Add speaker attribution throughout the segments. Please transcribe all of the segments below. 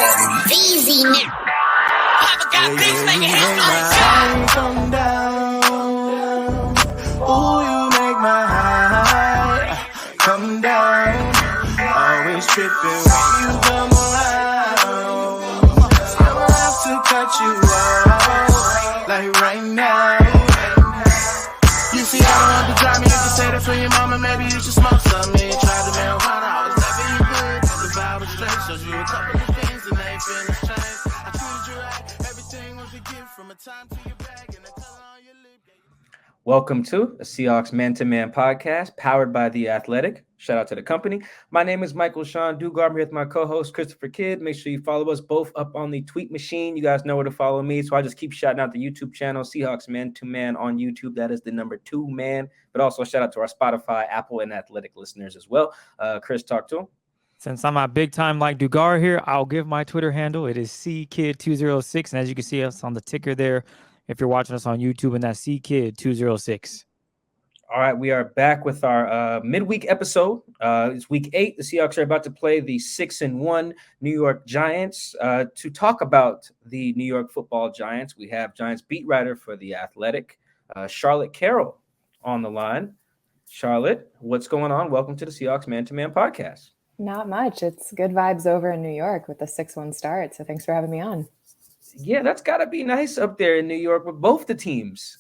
Speaker 1: Easy now. Papa got things making headlines.
Speaker 2: Come down. Ooh, you make my high come down. Always tripping when you come around. I'ma have to cut you off, like right now. You see, I don't want to drive me. You can say that for your mama. Maybe you should smoke some. Me tried the marijuana. I was never you good. The vibe was straight. Showed you a couple of things and they ain't finished change. I treated you right. Everything was a gift from a time to your bag and the color on your lip.
Speaker 3: Welcome to a Seahawks Man-to-Man podcast powered by The Athletic. Shout out to the company. My name is Michael Sean Dugard. I'm here with my co-host, Christopher Kidd. Make sure you follow us both up on the tweet machine. You guys know where to follow me, so I just keep shouting out the YouTube channel, Seahawks Man-to-Man on YouTube. That is the number 2 man. But also shout out to our Spotify, Apple, and Athletic listeners as well. Chris, talk to him.
Speaker 4: Since I'm a big time like Dugard here, I'll give my Twitter handle. It is CKid206. And as you can see us on the ticker there, if you're watching us on YouTube, and that's CKid206.
Speaker 3: All right, we are back with our midweek episode. It's week 8. The Seahawks are about to play the 6-1 New York Giants. To talk about the New York Football Giants, we have Giants beat writer for The Athletic, Charlotte Carroll, on the line. Charlotte, what's going on? Welcome to the Seahawks Man-to-Man podcast.
Speaker 5: Not much. It's good vibes over in New York with the 6-1 start. So thanks for having me on.
Speaker 3: Yeah, that's got to be nice up there in New York with both the teams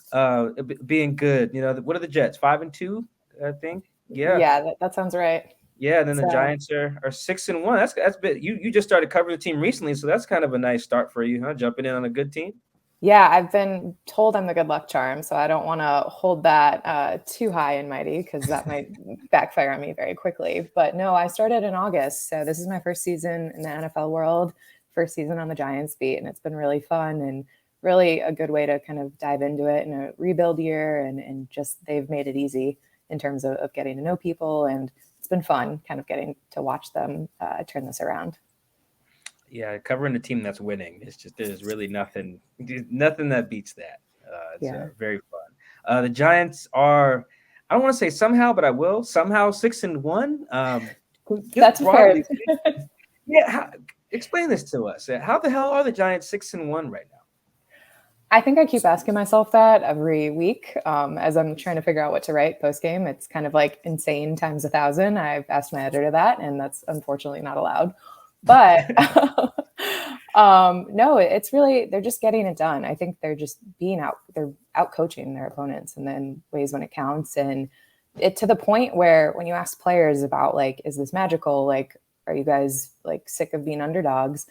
Speaker 3: being good. You know, what are the Jets? 5-2, I think.
Speaker 5: Yeah, that sounds right.
Speaker 3: Yeah, and then the Giants are 6-1. That's bit. You just started covering the team recently, so that's kind of a nice start for you, huh? Jumping in on a good team.
Speaker 5: Yeah, I've been told I'm the good luck charm, so I don't want to hold that too high and mighty because that might backfire on me very quickly. But no, I started in August, so this is my first season in the NFL world. First season on the Giants beat, and it's been really fun and really a good way to kind of dive into it in a rebuild year, and just they've made it easy in terms of getting to know people, and it's been fun kind of getting to watch them turn this around.
Speaker 3: Yeah, covering a team that's winning, it's just there's really nothing that beats that. It's very fun. The Giants are, I don't want to say somehow, but I will, somehow 6-1.
Speaker 5: That's fair.
Speaker 3: Yeah, explain this to us. How the hell are the Giants 6-1 right now?
Speaker 5: I think I keep asking myself that every week as I'm trying to figure out what to write post game. It's kind of like insane times 1,000. I've asked my editor that, and that's unfortunately not allowed. But no, it's really, they're just getting it done. I think they're just they're out coaching their opponents and then ways when it counts. And it to the point where when you ask players about like, is this magical? Like, are you guys like sick of being underdogs?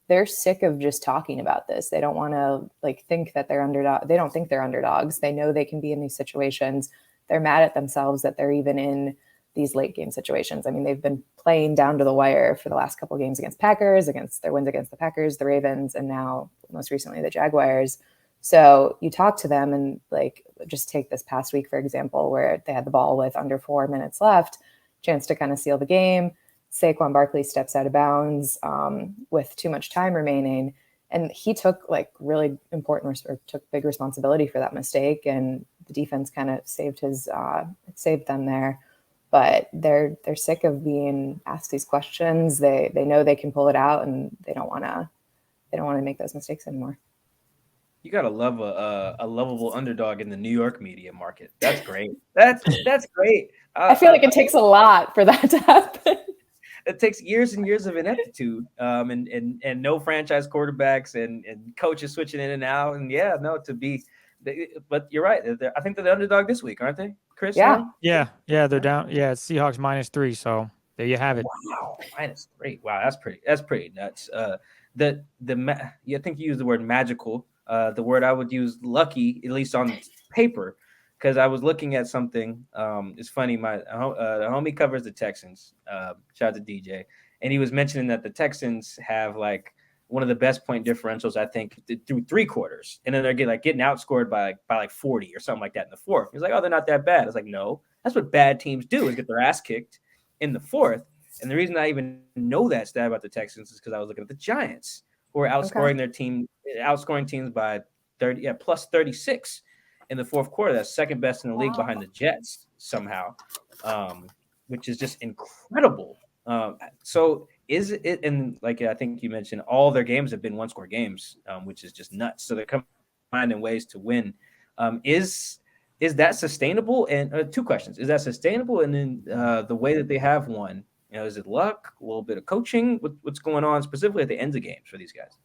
Speaker 5: They're sick of just talking about this. They don't want to like think that they're underdog. They don't think they're underdogs. They know they can be in these situations. They're mad at themselves that they're even in these late game situations. I mean, they've been playing down to the wire for the last couple of games against Packers, against their wins against the Packers, the Ravens, and now most recently the Jaguars. So you talk to them and like, just take this past week, for example, where they had the ball with under 4 minutes left, chance to kind of seal the game. Saquon Barkley steps out of bounds with too much time remaining. And he took like really important or took big responsibility for that mistake. And the defense kind of saved them there. But they're sick of being asked these questions. They know they can pull it out, and they don't want to make those mistakes anymore.
Speaker 3: You gotta love a lovable underdog in the New York media market. That's great. That's great.
Speaker 5: I feel like it takes a lot for that to happen.
Speaker 3: It takes years and years of ineptitude, and no franchise quarterbacks and coaches switching in and out. And but you're right. I think they're the underdog this week, aren't they, Chris?
Speaker 5: Yeah,
Speaker 4: they're down. Yeah, it's Seahawks -3. So there you have it.
Speaker 3: Wow, -3. Wow, that's pretty nuts. I think you used the word magical. The word I would use lucky, at least on paper. Because I was looking at something. It's funny. The homie covers the Texans. Shout out to DJ, and he was mentioning that the Texans have like one of the best point differentials, I think, through 3 quarters, and then they're getting outscored by like 40 or something like that in the fourth. He's like, oh, they're not that bad. I was like, no, that's what bad teams do, is get their ass kicked in the fourth. And the reason I even know that stat about the Texans is because I was looking at the Giants, who are outscoring teams by 30, plus 36. In the fourth quarter. That's second best in the league behind the Jets somehow, which is just incredible. So is it, and like I think you mentioned, all their games have been one-score games, which is just nuts. So they're finding ways to win. Is that sustainable? And two questions: is that sustainable? And then the way that they have won, is it luck, a little bit of coaching? What's going on specifically at the ends of games for these guys?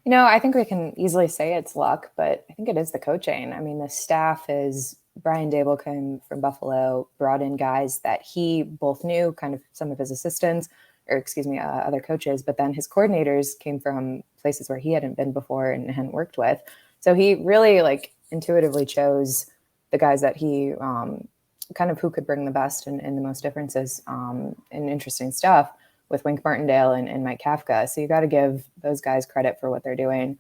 Speaker 5: I think we can easily say it's luck, but I think it is the coaching. I mean, the staff is Brian Dable came from Buffalo, brought in guys that he both knew, kind of some of his assistants, or excuse me, other coaches, but then his coordinators came from places where he hadn't been before and hadn't worked with. So he really intuitively chose the guys that he kind of who could bring the best and the most differences and interesting stuff with Wink Martindale and Mike Kafka. So you got to give those guys credit for what they're doing.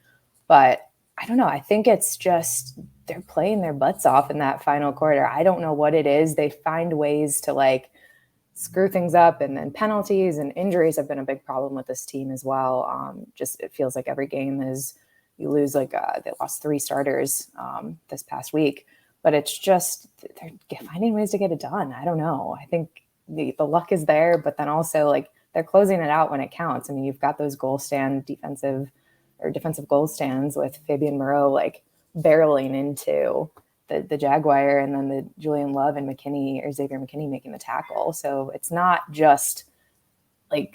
Speaker 5: But I don't know. I think it's just they're playing their butts off in that final quarter. I don't know what it is. They find ways to screw things up, and then penalties and injuries have been a big problem with this team as well. Just it feels like every game is you lose. They lost 3 starters this past week, but it's just they're finding ways to get it done. I don't know. I think the luck is there, but then also they're closing it out when it counts. I mean, you've got those defensive goal stands with Fabian Moreau barreling into the Jaguar, and then the Julian Love and Xavier McKinney making the tackle. So it's not just a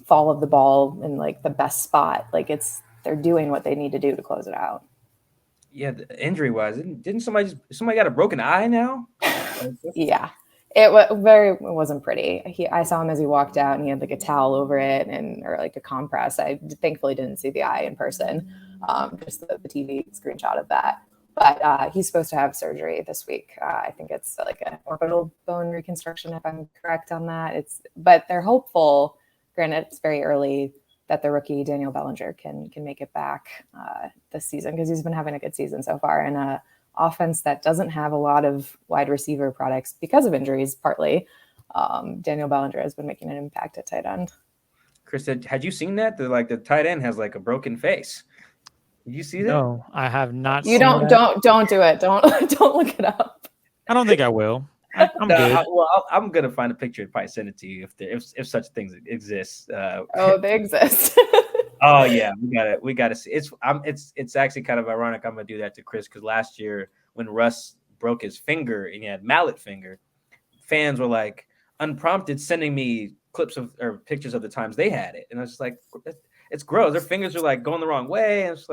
Speaker 5: fall of the ball in the best spot. They're doing what they need to do to close it out.
Speaker 3: Yeah, injury wise, didn't somebody got a broken eye now?
Speaker 5: Yeah. It wasn't pretty. I saw him as he walked out, and he had a towel over it or a compress. I thankfully didn't see the eye in person, just the TV screenshot of that. But he's supposed to have surgery this week. I think it's an orbital bone reconstruction, if I'm correct on that. But they're hopeful. Granted, it's very early that the rookie Daniel Bellinger can make it back this season, because he's been having a good season so far. And offense that doesn't have a lot of wide receiver products because of injuries, partly. Daniel Bellinger has been making an impact at tight end.
Speaker 3: Chris, had you seen that? The tight end has a broken face. Did you see that?
Speaker 4: No, I have not.
Speaker 5: You don't do it. Don't look it up.
Speaker 4: I don't think I will. I'm good.
Speaker 3: I'm gonna find a picture and probably send it to you if such things exist.
Speaker 5: They exist.
Speaker 3: Oh yeah, we gotta see. It's actually kind of ironic. I'm gonna do that to Chris, because last year when Russ broke his finger and he had mallet finger, fans were unprompted sending me clips of or pictures of the times they had it, and I was just it's gross. Their fingers are going the wrong way, and it's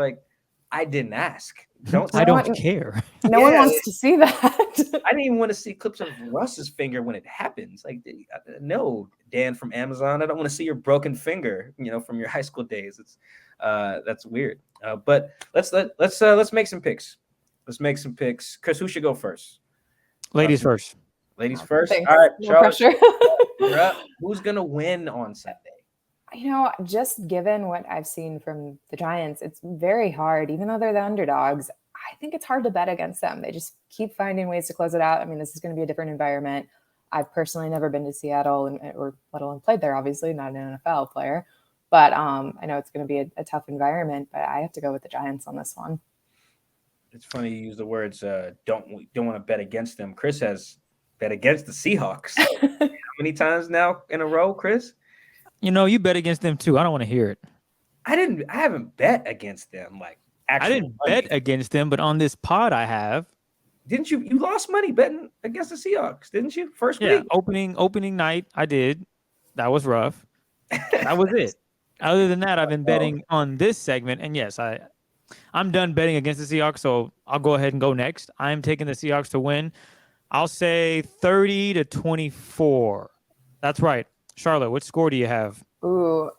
Speaker 3: I didn't ask.
Speaker 4: I don't care.
Speaker 5: No one wants to see that.
Speaker 3: I didn't even want to see clips of Russ's finger when it happens. No, Dan from Amazon, I don't want to see your broken finger, from your high school days. It's that's weird. But let's make some picks. Let's make some picks. Chris, who should go first?
Speaker 4: Ladies first.
Speaker 3: Ladies first.
Speaker 5: Thanks.
Speaker 3: All right,
Speaker 5: No
Speaker 3: Charlotte,
Speaker 5: pressure.
Speaker 3: you're up. Who's gonna win on Sunday?
Speaker 5: Just given what I've seen from the Giants, it's very hard, even though they're the underdogs. I think it's hard to bet against them. They just keep finding ways to close it out. I mean, this is going to be a different environment. I've personally never been to Seattle or let alone played there, obviously, not an NFL player. But I know it's going to be a tough environment, but I have to go with the Giants on this one.
Speaker 3: It's funny you use the words don't want to bet against them. Chris has bet against the Seahawks. How many times now in a row, Chris?
Speaker 4: You bet against them too. I don't want to hear it.
Speaker 3: I haven't bet against them
Speaker 4: I didn't bet against them, but on this pod I have.
Speaker 3: Didn't you? You lost money betting against the Seahawks, didn't you? First
Speaker 4: week.
Speaker 3: Yeah,
Speaker 4: opening night I did. That was rough. That was it. Other than that, I've been betting on this segment, and yes, I'm done betting against the Seahawks, so I'll go ahead and go next. I'm taking the Seahawks to win. I'll say 30-24. That's right. Charlotte, what score do you have?
Speaker 5: Ooh,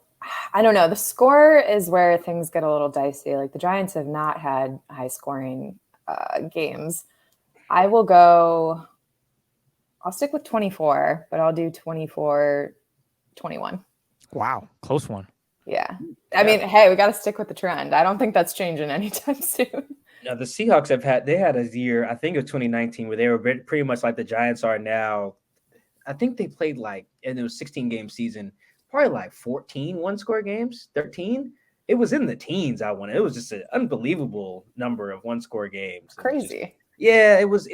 Speaker 5: I don't know. The score is where things get a little dicey. The Giants have not had high scoring games. I'll stick with 24, but I'll do 24-21.
Speaker 4: Wow. Close one.
Speaker 5: Yeah. I mean, hey, we got to stick with the trend. I don't think that's changing anytime soon.
Speaker 3: Now, the Seahawks had a year, I think it was 2019, where they were pretty much like the Giants are now. I think they played and it was 16-game season, probably 14 one-score games, 13. It was in the teens. It was just an unbelievable number of one-score games.
Speaker 5: Crazy.
Speaker 3: It was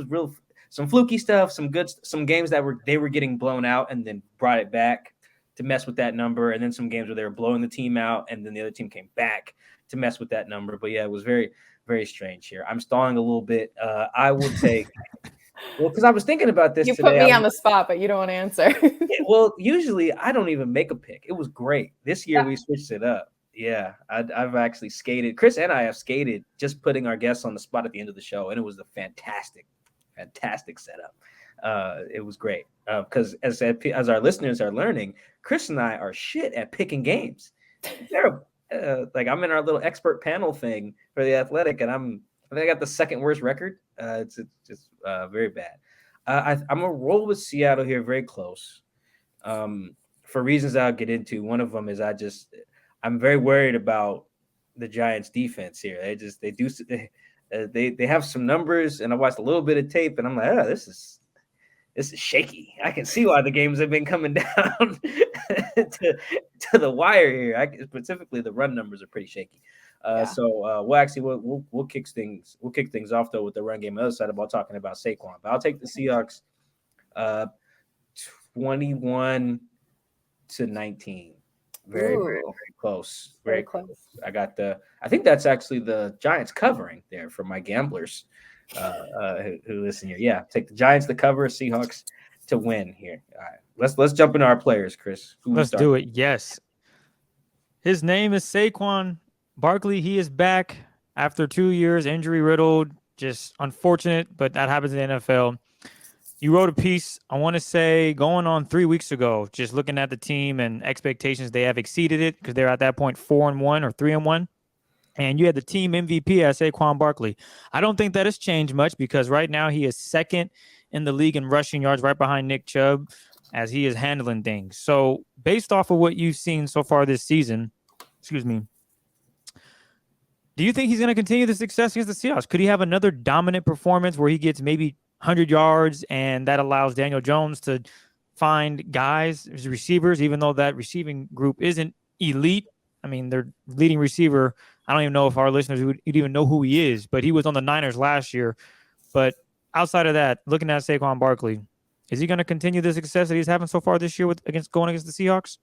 Speaker 3: real. Some fluky stuff, some games that they were getting blown out and then brought it back to mess with that number, and then some games where they were blowing the team out, and then the other team came back to mess with that number. But yeah, it was very, very strange here. I'm stalling a little bit. I will take well, because I was thinking about this
Speaker 5: You
Speaker 3: today.
Speaker 5: put me on the spot, but you don't want to answer.
Speaker 3: Well, usually I don't even make a pick. It was great. This year
Speaker 5: Yeah.
Speaker 3: we switched it up. Yeah, I've actually skated. Chris and I have skated just putting our guests on the spot at the end of the show, and it was a fantastic setup. It was great because as our listeners are learning, Chris and I are shit at picking games. Terrible. Like I'm in our little expert panel thing for the Athletic, and I think I got the second worst record. It's just very bad. I'm gonna roll with Seattle here, very close. For reasons I'll get into. One of them is I'm very worried about the Giants defense here. They have some numbers, and I watched a little bit of tape, and I'm like, this is shaky. I can see why the games have been coming down to the wire here. Specifically, the run numbers are pretty shaky. So we'll kick things off though with the run game. On the other side about talking about Saquon, but I'll take the Seahawks 21-19. Very, very, very close. Very close. I think that's actually the Giants covering there for my gamblers who listen here. Yeah, take the Giants to cover, Seahawks to win here. All right, let's jump into our players, Chris.
Speaker 4: Let's do it. Yes. His name is Saquon Barkley. He is back after 2 years, injury riddled. Just unfortunate, but that happens in the NFL. You wrote a piece, I want to say, going on 3 weeks ago, just looking at the team and expectations. They have exceeded it because they're at that point 4-1 or 3-1. And you had the team MVP as Saquon Barkley. I don't think that has changed much because right now he is second in the league in rushing yards, right behind Nick Chubb, as he is handling things. So based off of what you've seen so far this season, do you think he's going to continue the success against the Seahawks? Could he have another dominant performance where he gets maybe 100 yards and that allows Daniel Jones to find guys, receivers, even though that receiving group isn't elite? I mean, their leading receiver, I don't even know if our listeners would even know who he is, but he was on the Niners last year. But outside of that, looking at Saquon Barkley, is he going to continue the success that he's having so far this year going against the Seahawks?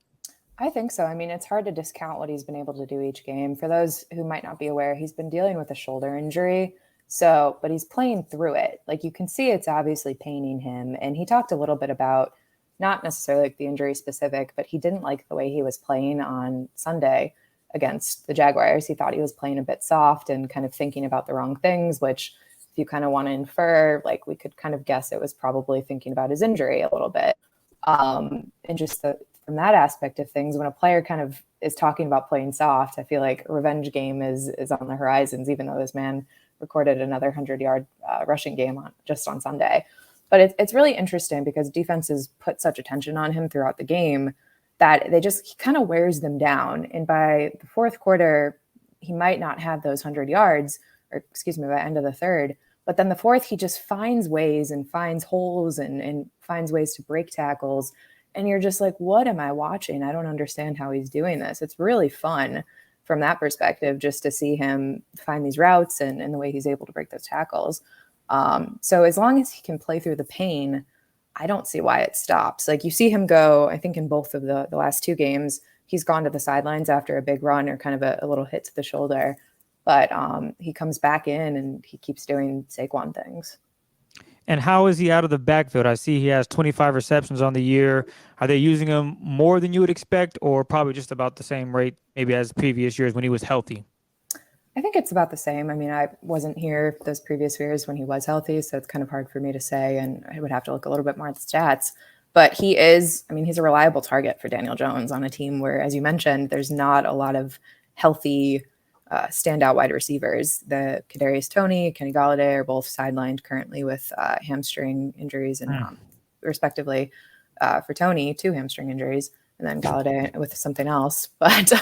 Speaker 5: I think so. I mean, it's hard to discount what he's been able to do each game. For those who might not be aware, he's been dealing with a shoulder injury. So, but he's playing through it. Like you can see it's obviously paining him. And he talked a little bit about not necessarily like the injury specific, but he didn't like the way he was playing on Sunday against the Jaguars. He thought he was playing a bit soft and kind of thinking about the wrong things, which if you kind of want to infer, like we could kind of guess it was probably thinking about his injury a little bit. And just from that aspect of things, when a player kind of is talking about playing soft, I feel like a revenge game is on the horizons, even though this man recorded another 100-yard rushing game just on Sunday. But it's really interesting because defenses put such attention on him throughout the game that he kind of wears them down. And by the fourth quarter, he might not have those 100 yards, or excuse me, by the end of the third. But then the fourth, he just finds ways and finds holes and finds ways to break tackles. And you're just like, what am I watching? I don't understand how he's doing this. It's really fun from that perspective, just to see him find these routes and the way he's able to break those tackles. So as long as he can play through the pain, I don't see why it stops. Like you see him go, I think in both of the last two games, he's gone to the sidelines after a big run or kind of a little hit to the shoulder. But he comes back in and he keeps doing Saquon things.
Speaker 4: And how is he out of the backfield? I see he has 25 receptions on the year. Are they using him more than you would expect, or probably just about the same rate maybe as previous years when he was healthy?
Speaker 5: I think it's about the same. I mean, I wasn't here those previous years when he was healthy, so it's kind of hard for me to say, and I would have to look a little bit more at the stats. But he's a reliable target for Daniel Jones on a team where, as you mentioned, there's not a lot of healthy standout wide receivers. The Kadarius Toney, Kenny Golladay are both sidelined currently with hamstring injuries, and respectively for Toney, 2 hamstring injuries, and then Golladay with something else. But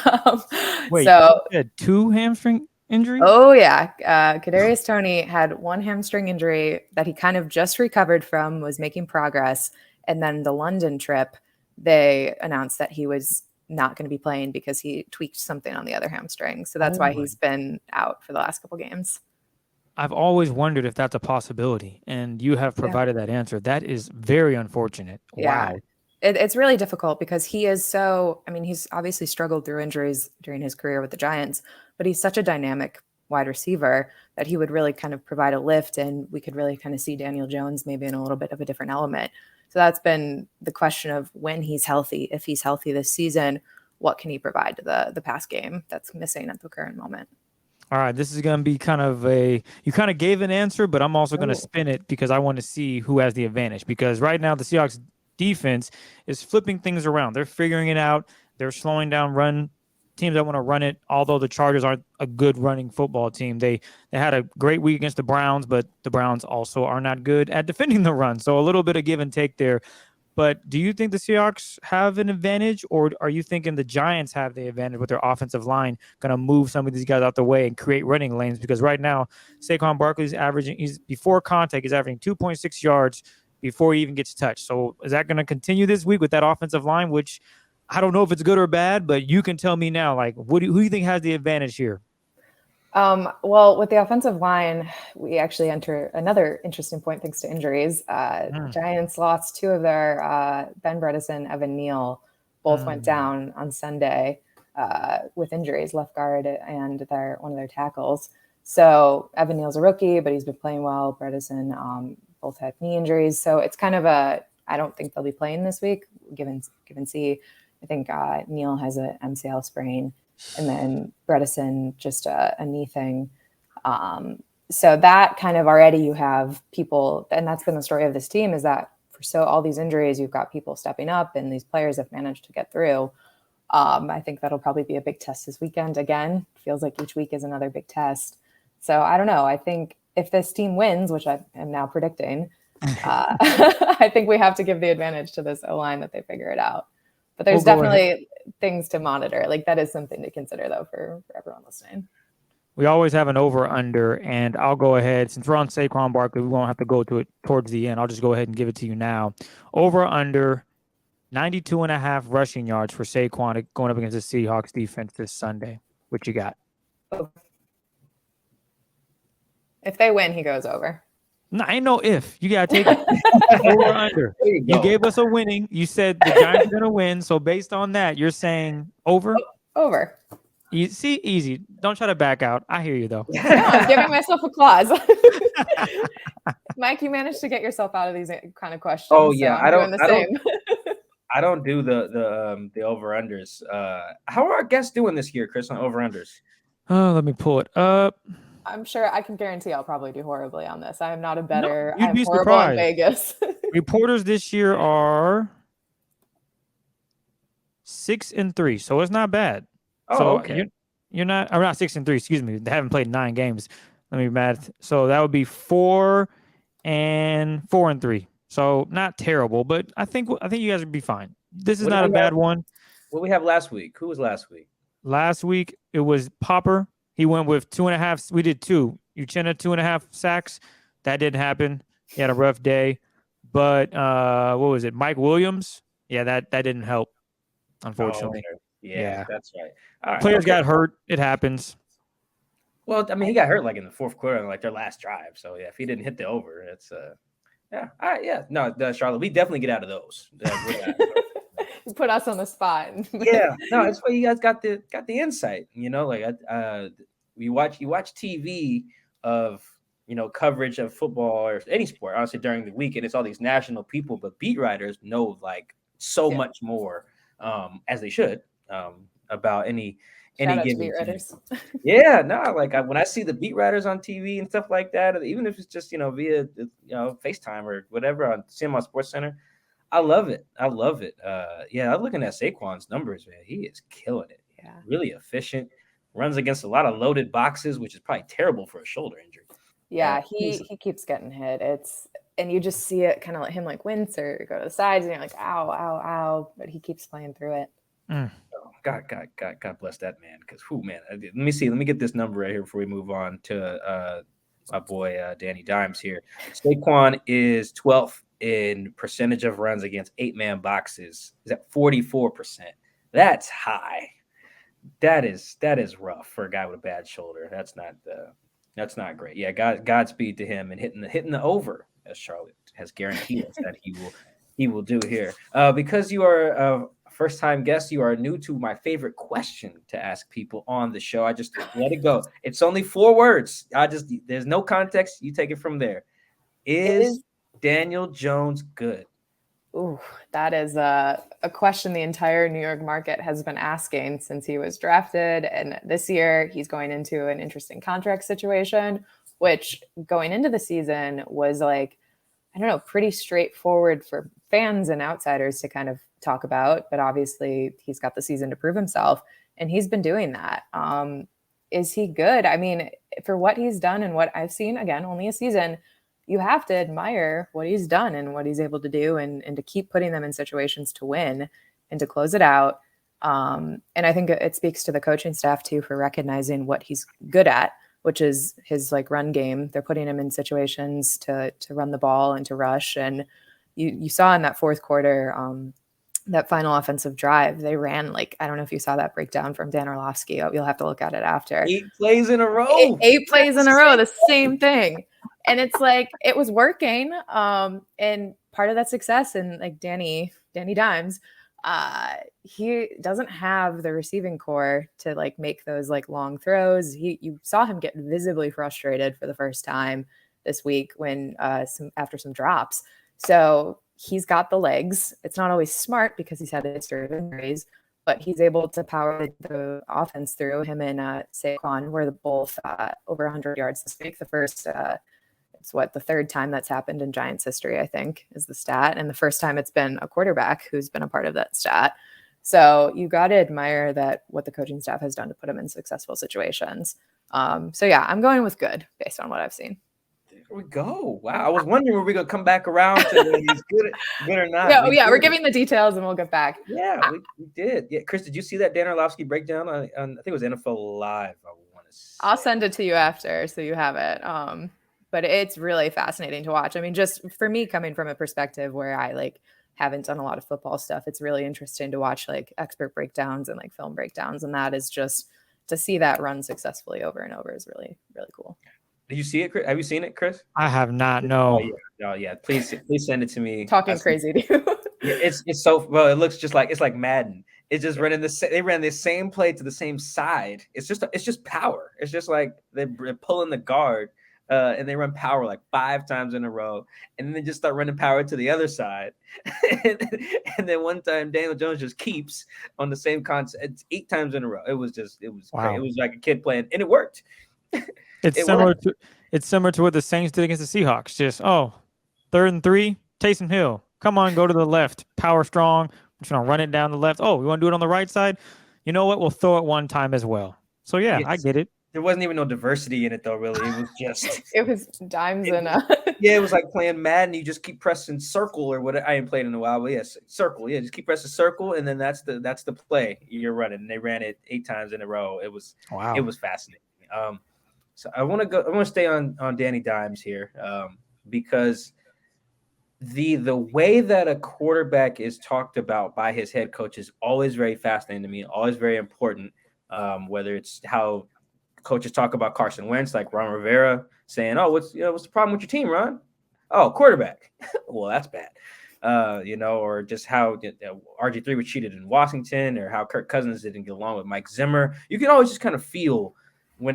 Speaker 4: wait, so you had 2 hamstring injuries?
Speaker 5: Oh yeah, Kadarius Toney had 1 hamstring injury that he kind of just recovered from, was making progress, and then the London trip, they announced that he was not going to be playing because he tweaked something on the other hamstring. So that's why he's been out for the last couple games.
Speaker 4: I've always wondered if that's a possibility, and you have provided that answer. That is very unfortunate.
Speaker 5: Yeah.
Speaker 4: Wow.
Speaker 5: It's really difficult because he is so, I mean, he's obviously struggled through injuries during his career with the Giants, but he's such a dynamic wide receiver that he would really kind of provide a lift, and we could really kind of see Daniel Jones maybe in a little bit of a different element. So that's been the question of when he's healthy. If he's healthy this season, what can he provide to the pass game that's missing at the current moment?
Speaker 4: All right, this is going to be kind of you kind of gave an answer, but I'm also going to spin it because I want to see who has the advantage. Because right now the Seahawks defense is flipping things around. They're figuring it out. They're slowing down run teams that want to run it, although the Chargers aren't a good running football team. They had a great week against the Browns, but the Browns also are not good at defending the run. So a little bit of give and take there. But do you think the Seahawks have an advantage, or are you thinking the Giants have the advantage with their offensive line, going to move some of these guys out the way and create running lanes? Because right now, Saquon Barkley is averaging, before contact, he's averaging 2.6 yards before he even gets touched. So is that going to continue this week with that offensive line, which I don't know if it's good or bad, but you can tell me now, like, who do you think has the advantage here?
Speaker 5: Well, with the offensive line, we actually enter another interesting point thanks to injuries. Giants lost two of their Ben Bredesen, Evan Neal, both went down on Sunday with injuries, left guard and one of their tackles. So Evan Neal's a rookie, but he's been playing well. Bredesen both had knee injuries, so it's kind of I don't think they'll be playing this week. Given C, I think Neal has an MCL sprain. And then Bredesen, just a knee thing. So that kind of already you have people, and that's been the story of this team, is that for all these injuries, you've got people stepping up and these players have managed to get through. I think that'll probably be a big test this weekend. Again, feels like each week is another big test. So I don't know. I think if this team wins, which I am now predicting, I think we have to give the advantage to this O-line that they figure it out. But there's definitely things to monitor. Like, that is something to consider, though, for everyone listening.
Speaker 4: We always have an over-under, and I'll go ahead. Since we're on Saquon Barkley, we won't have to go to it towards the end. I'll just go ahead and give it to you now. Over-under 92.5 rushing yards for Saquon going up against the Seahawks defense this Sunday. What you got?
Speaker 5: If they win, he goes over.
Speaker 4: No, ain't no if. You got to take it. Over under. You gave us a winning. You said the Giants are going to win. So based on that, you're saying over?
Speaker 5: Over.
Speaker 4: You see, easy. Don't try to back out. I hear you, though.
Speaker 5: No, I'm giving myself applause. Mike, you managed to get yourself out of these kind of questions.
Speaker 3: Oh, yeah.
Speaker 5: So
Speaker 3: I don't do the over-unders. How are our guests doing this year, Chris, on over-unders?
Speaker 4: Oh, let me pull it up.
Speaker 5: I'm sure I can guarantee I'll probably do horribly on this. I am not a better.
Speaker 4: No,
Speaker 5: I'm horrible in Vegas.
Speaker 4: Reporters this year are 6-3, so it's not bad.
Speaker 3: Oh,
Speaker 4: so
Speaker 3: okay.
Speaker 4: You're not. I'm not 6-3. Excuse me. They haven't played 9 games. Let me math. So that would be 4-3. So not terrible, but I think you guys would be fine. This is not a bad one.
Speaker 3: What we have last week? Who was last week?
Speaker 4: Last week it was Popper. He went with 2.5. We did 2. Uchenna 2.5 sacks. That didn't happen. He had a rough day. But what was it? Mike Williams? Yeah, that didn't help, unfortunately.
Speaker 3: Oh, okay. Yeah, that's right. All right.
Speaker 4: Players got hurt. It happens.
Speaker 3: Well, I mean, he got hurt like in the fourth quarter, like their last drive. So yeah, if he didn't hit the over, it's yeah. All right, yeah. No, Charlotte, we definitely get out of those.
Speaker 5: You put us on the spot.
Speaker 3: Yeah, no, it's why you guys got the insight. You know, like you watch TV of coverage of football or any sport, honestly, during the week, and it's all these national people, but beat writers know like so much more, as they should, about any given
Speaker 5: beat writers.
Speaker 3: Yeah, no, like when I see the beat writers on TV and stuff like that, even if it's just via FaceTime or whatever, on CMO Sports Center, I love it. I'm looking at Saquon's numbers, man. He is killing it. Yeah, really efficient. Runs against a lot of loaded boxes, which is probably terrible for a shoulder injury.
Speaker 5: Yeah, he keeps getting hit. And you just see it kind of let him like wince or go to the sides, and you're like, ow, ow, ow. But he keeps playing through it.
Speaker 3: Oh, God bless that man. Because man, let me get this number right here before we move on to my boy Danny Dimes here. Saquon is 12th in percentage of runs against 8-man boxes. Is at 44%. That's high. That is rough for a guy with a bad shoulder. That's not great. Yeah, Godspeed to him, and hitting the over, as Charlotte has guaranteed us that he will he will do here. Because you are a first-time guest, you are new to my favorite question to ask people on the show. I just let it go. It's only 4 words. There's no context. You take it from there. Is Daniel Jones good?
Speaker 5: Ooh, that is a question the entire New York market has been asking since he was drafted. And this year, he's going into an interesting contract situation, which going into the season was like, I don't know, pretty straightforward for fans and outsiders to kind of talk about. But obviously, he's got the season to prove himself, and he's been doing that. Is he good? I mean, for what he's done and what I've seen, again, only a season, you have to admire what he's done and what he's able to do and to keep putting them in situations to win and to close it out. And I think it speaks to the coaching staff too, for recognizing what he's good at, which is his like run game. They're putting him in situations to run the ball and to rush. And you saw in that fourth quarter, that final offensive drive, they ran like, I don't know if you saw that breakdown from Dan Orlovsky. You'll have to look at it after.
Speaker 3: 8 plays in a row.
Speaker 5: 8 plays in a row, the same thing. And it's like, it was working. And part of that success, and like Danny Dimes, he doesn't have the receiving core to like make those like long throws. You saw him get visibly frustrated for the first time this week when after some drops. So he's got the legs. It's not always smart because he's had a history of injuries, but he's able to power the offense through. Him and Saquon were both over 100 yards this week. The first, it's the third time that's happened in Giants history, I think, is the stat. And the first time it's been a quarterback who's been a part of that stat. So you got to admire that what the coaching staff has done to put him in successful situations. So yeah, I'm going with good based on what I've seen.
Speaker 3: There we go. Wow. I was wondering were we going to come back around to whether he's good or not.
Speaker 5: We're giving the details and we'll get back.
Speaker 3: Yeah, we did. Yeah, Chris, did you see that Dan Orlovsky breakdown on I think it was NFL Live?
Speaker 5: I'll send it to you after so you have it. But it's really fascinating to watch. I mean, just for me coming from a perspective where I like haven't done a lot of football stuff, it's really interesting to watch like expert breakdowns and like film breakdowns. And that is just to see that run successfully over and over is really, really cool.
Speaker 3: Did you see it, Chris? Have you seen it, Chris?
Speaker 4: I have not. No.
Speaker 3: Oh yeah. Please send it to me.
Speaker 5: Talking crazy to you.
Speaker 3: It's so well. It looks just like Madden. It's just running they ran the same play to the same side. It's just power. It's just like they're pulling the guard. And they run power like 5 times in a row, and then they just start running power to the other side. and then one time Daniel Jones just keeps on the same concept. It's 8 times in a row. It was
Speaker 4: wow.
Speaker 3: Crazy. It was like a kid playing, and it worked.
Speaker 4: It's similar to what the Saints did against the Seahawks. Just 3rd and 3, Taysom Hill. Come on, go to the left. Power strong. We're trying to run it down the left. Oh, we want to do it on the right side? You know what? We'll throw it one time as well. So yeah, yes. I get it.
Speaker 3: There wasn't even no diversity in it though, really. It was just
Speaker 5: it was dimes and
Speaker 3: yeah, it was like playing Madden. You just keep pressing circle or what. I ain't played in a while, but yes, circle. Yeah, just keep pressing circle, and then that's the play you're running. And they ran it 8 times in a row. It was fascinating. So I want to stay on Danny Dimes here, because the way that a quarterback is talked about by his head coach is always very fascinating to me, always very important. Whether it's how coaches talk about Carson Wentz, like Ron Rivera saying, "Oh, what's the problem with your team, Ron? Oh, quarterback. Well, that's bad." Or just how RG3 was cheated in Washington, or how Kirk Cousins didn't get along with Mike Zimmer. You can always just kind of feel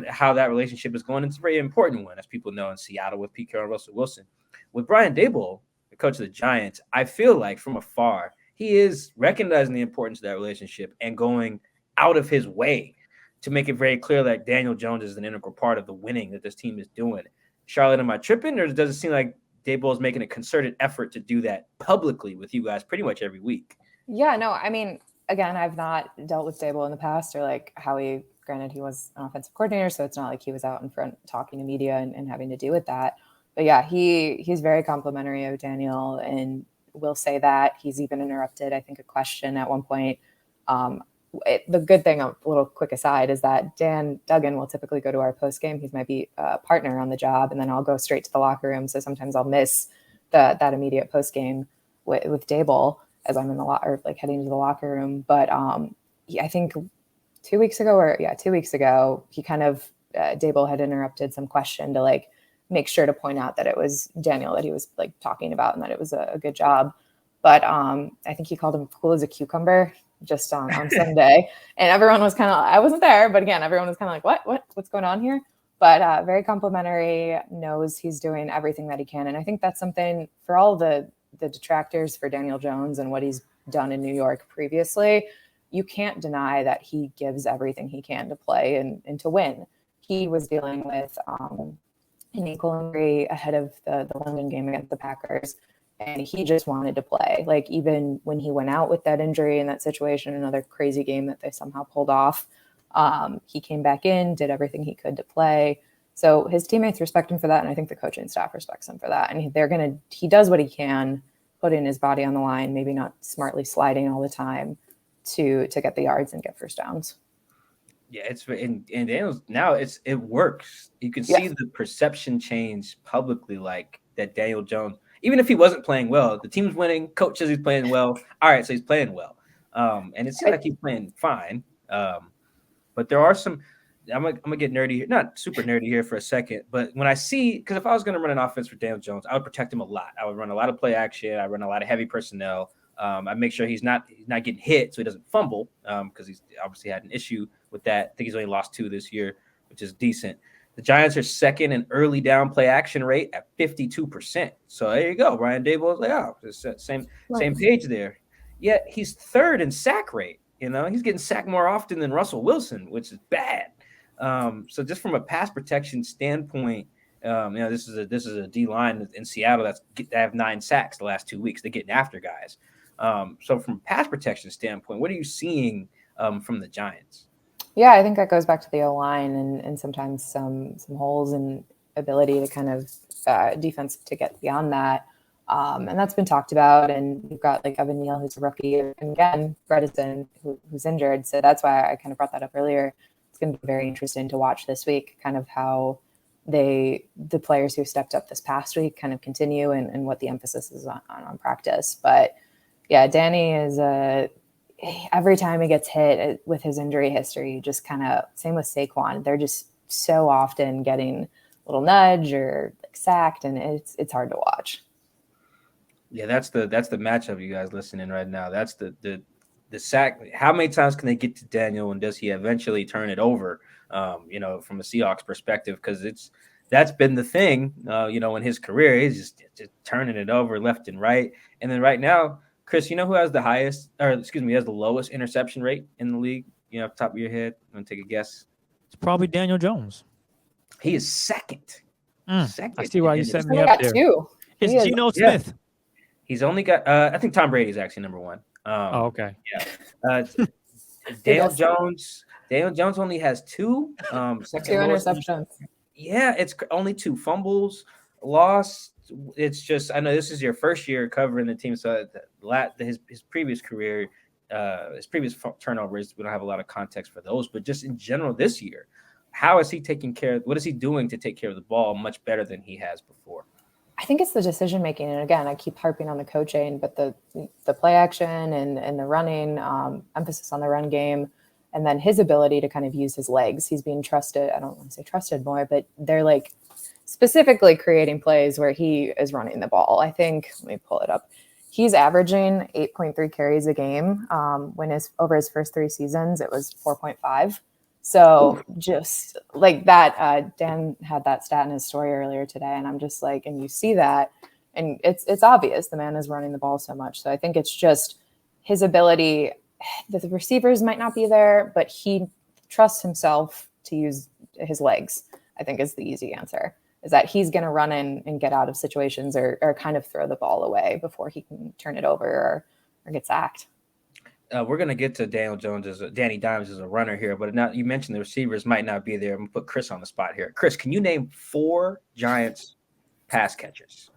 Speaker 3: how that relationship is going. It's a very important one, as people know in Seattle with Pete Carroll and Russell Wilson. With Brian Daboll, the coach of the Giants, I feel like from afar, he is recognizing the importance of that relationship and going out of his way to make it very clear that Daniel Jones is an integral part of the winning that this team is doing. Charlotte, am I tripping, or does it seem like Daboll is making a concerted effort to do that publicly with you guys pretty much every week?
Speaker 5: Yeah, no, I mean, again, I've not dealt with Daboll in the past, or like granted, he was an offensive coordinator, so it's not like he was out in front talking to media and having to do with that. But yeah, he's very complimentary of Daniel, and will say that. He's even interrupted, I think, a question at one point. The good thing, a little quick aside, is that Dan Duggan will typically go to our post game. He's my beat partner on the job, and then I'll go straight to the locker room. So sometimes I'll miss that immediate post game with Daboll as I'm in the heading to the locker room. But I think 2 weeks ago, he kind of Daboll had interrupted some question to like make sure to point out that it was Daniel that he was like talking about, and that it was a good job. But I think he called him cool as a cucumber just on Sunday. And everyone was kind of, I wasn't there, but again, everyone was kind of like, what's going on here? But very complimentary, knows he's doing everything that he can. And I think that's something for all the detractors for Daniel Jones and what he's done in New York previously. You can't deny that he gives everything he can to play and to win. He was dealing with an ankle injury ahead of the London game against the Packers. And he just wanted to play. Like, even when he went out with that injury in that situation, another crazy game that they somehow pulled off, he came back in, did everything he could to play. So his teammates respect him for that. And I think the coaching staff respects him for that. And he does what he can, putting his body on the line, maybe not smartly sliding all the time to get the yards and get first downs.
Speaker 3: Yeah, and Daniels now it works. You can see the perception change publicly, like that Daniel Jones, even if he wasn't playing well, the team's winning. Coach says he's playing well. All right, so he's playing well, and it seems like he's playing fine. But there are some. I'm gonna get nerdy here, not super nerdy here for a second, but when I see, because if I was gonna run an offense for Daniel Jones, I would protect him a lot. I would run a lot of play action. I run a lot of heavy personnel. I make sure he's not getting hit, so he doesn't fumble, because he's obviously had an issue with that. I think he's only lost 2 this year, which is decent. The Giants are second in early down play action rate at 52%. So there you go. Brian Daboll is like, oh, same page there. Yet he's third in sack rate. He's getting sacked more often than Russell Wilson, which is bad. So just from a pass protection standpoint, this is a D line in Seattle that have 9 sacks the last 2 weeks. They're getting after guys. So from a pass protection standpoint, what are you seeing from the Giants?
Speaker 5: Yeah, I think that goes back to the O-line and sometimes some holes in ability to kind of defense to get beyond that. And that's been talked about. And you've got like Evan Neal, who's a rookie, and again, Bredesen, who's injured. So that's why I kind of brought that up earlier. It's going to be very interesting to watch this week, kind of how the players who stepped up this past week kind of continue and what the emphasis is on practice. But yeah, Danny is every time he gets hit with his injury history, just kind of same with Saquon. They're just so often getting a little nudge or like sacked, and it's hard to watch.
Speaker 3: Yeah, that's the matchup, you guys listening right now. That's the sack. How many times can they get to Daniel, and does he eventually turn it over? From a Seahawks perspective, because that's been the thing. In his career, he's just turning it over left and right. And then right now, Chris, who has has the lowest interception rate in the league? Off the top of your head, I'm gonna take a guess.
Speaker 4: It's probably Daniel Jones.
Speaker 3: He is second. Second.
Speaker 4: I see why you set me up there.
Speaker 5: 2.
Speaker 4: It's Geno Smith.
Speaker 3: Yeah. He's only got. I think Tom Brady is actually number 1.
Speaker 4: Okay.
Speaker 3: Yeah. Daniel Jones only has 2.
Speaker 5: 2 interceptions.
Speaker 3: Yeah, it's only 2 fumbles, lost. It's just, I know this is your first year covering the team, so his previous career, his previous turnovers, we don't have a lot of context for those, but just in general this year, how is he taking care? What is he doing to take care of the ball much better than he has before?
Speaker 5: I think it's the decision making, and again, I keep harping on the coaching, but the play action and the running, emphasis on the run game, and then his ability to kind of use his legs. He's being trusted. I don't want to say trusted more, but they're like specifically creating plays where he is running the ball. I think, let me pull it up. He's averaging 8.3 carries a game. When over his first 3 seasons, it was 4.5. So just like that, Dan had that stat in his story earlier today. And I'm just like, and you see that, and it's obvious the man is running the ball so much. So I think it's just his ability. The receivers might not be there, but he trusts himself to use his legs, I think is the easy answer, is that he's going to run in and get out of situations or kind of throw the ball away before he can turn it over or get sacked.
Speaker 3: We're going to get to Daniel Jones Danny Dimes as a runner here, but now you mentioned the receivers might not be there. I'm going to put Chris on the spot here. Chris, can you name 4 Giants pass catchers?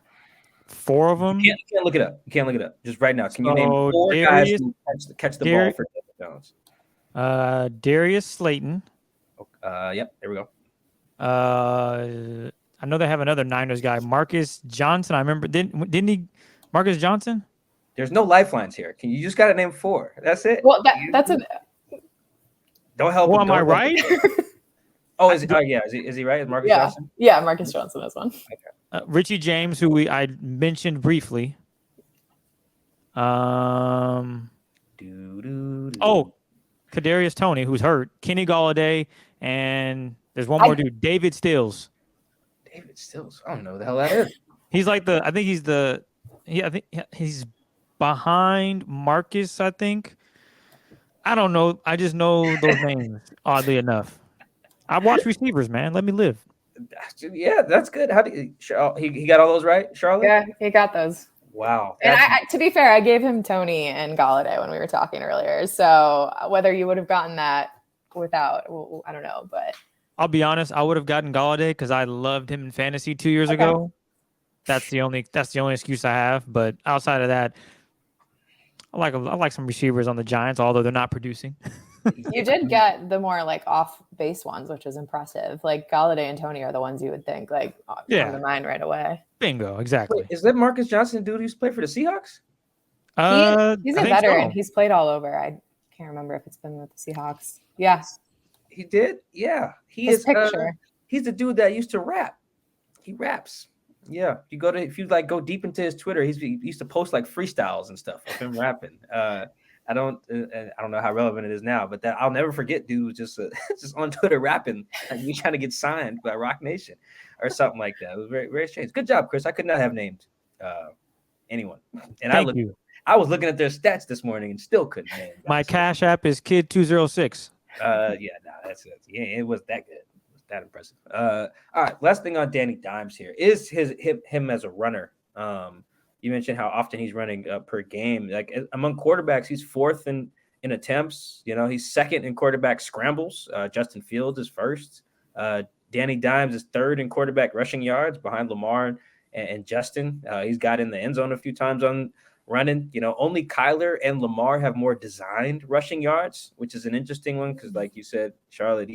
Speaker 4: 4 of them?
Speaker 3: You can't look it up. You can't look it up. Just right now. Can you name 4 guys who catch the ball for Daniel
Speaker 4: Jones? Darius Slayton.
Speaker 3: Yep, there we go.
Speaker 4: I know they have another Niners guy, Marcus Johnson. I remember, didn't he? Marcus Johnson?
Speaker 3: There's no lifelines here. You just got to name 4. That's it.
Speaker 5: Well, that's a.
Speaker 3: Don't help.
Speaker 4: Well, am I right?
Speaker 3: Is he right? Is Marcus Johnson?
Speaker 5: Yeah, Marcus Johnson is one.
Speaker 3: Okay.
Speaker 4: Richie James, who I mentioned briefly. Oh, Kadarius Toney, who's hurt. Kenny Galladay, and there's one more dude, David Stills.
Speaker 3: David Stills. I don't know who the hell that is.
Speaker 4: He's like I think he's behind Marcus, I think. I don't know. I just know those names, oddly enough. I watch receivers, man. Let me live.
Speaker 3: Yeah, that's good. How do he got all those right, Charlotte?
Speaker 5: Yeah, he got those.
Speaker 3: Wow.
Speaker 5: And to be fair, I gave him Toney and Galladay when we were talking earlier. So whether you would have gotten that without, I don't know. But
Speaker 4: I'll be honest, I would have gotten Galladay because I loved him in fantasy 2 years ago. That's the only excuse I have. But outside of that, I like some receivers on the Giants, although they're not producing.
Speaker 5: You did get the more like off base ones, which is impressive. Like Galladay and Toney are the ones you would think like come to mind right away.
Speaker 4: Bingo, exactly.
Speaker 3: Wait, is that Marcus Johnson, dude who's played for the Seahawks?
Speaker 5: He's a veteran. So. He's played all over. I can't remember if it's been with the Seahawks. Yeah,
Speaker 3: he did. Yeah, he's the dude that used to rap. He raps. Yeah, if you go deep into his Twitter, he used to post like freestyles and stuff of him rapping. I don't know how relevant it is now, but that I'll never forget. Dude was just on Twitter rapping, like me trying to get signed by Rock Nation or something like that. It was very, very strange. Good job, Chris. I could not have named anyone. And I was looking at their stats this morning and still couldn't name.
Speaker 4: My Cash App is Kid206.
Speaker 3: That's it. Yeah, it was that good. It was that impressive. All right, last thing on Danny Dimes here is him as a runner. You mentioned how often he's running per game. Like among quarterbacks, he's fourth in attempts. He's second in quarterback scrambles. Justin Fields is first. Danny Dimes is third in quarterback rushing yards behind Lamar and Justin. He's got in the end zone a few times on running. Only Kyler and Lamar have more designed rushing yards, which is an interesting one because, like you said, Charlotte,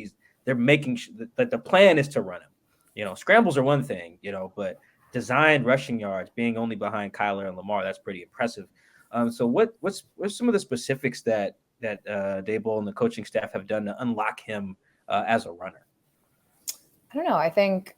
Speaker 3: they're making that the plan is to run him. Scrambles are one thing, but designed rushing yards being only behind Kyler and Lamar, that's pretty impressive. So what's some of the specifics that Daboll and the coaching staff have done to unlock him as a runner?
Speaker 5: I don't know. I think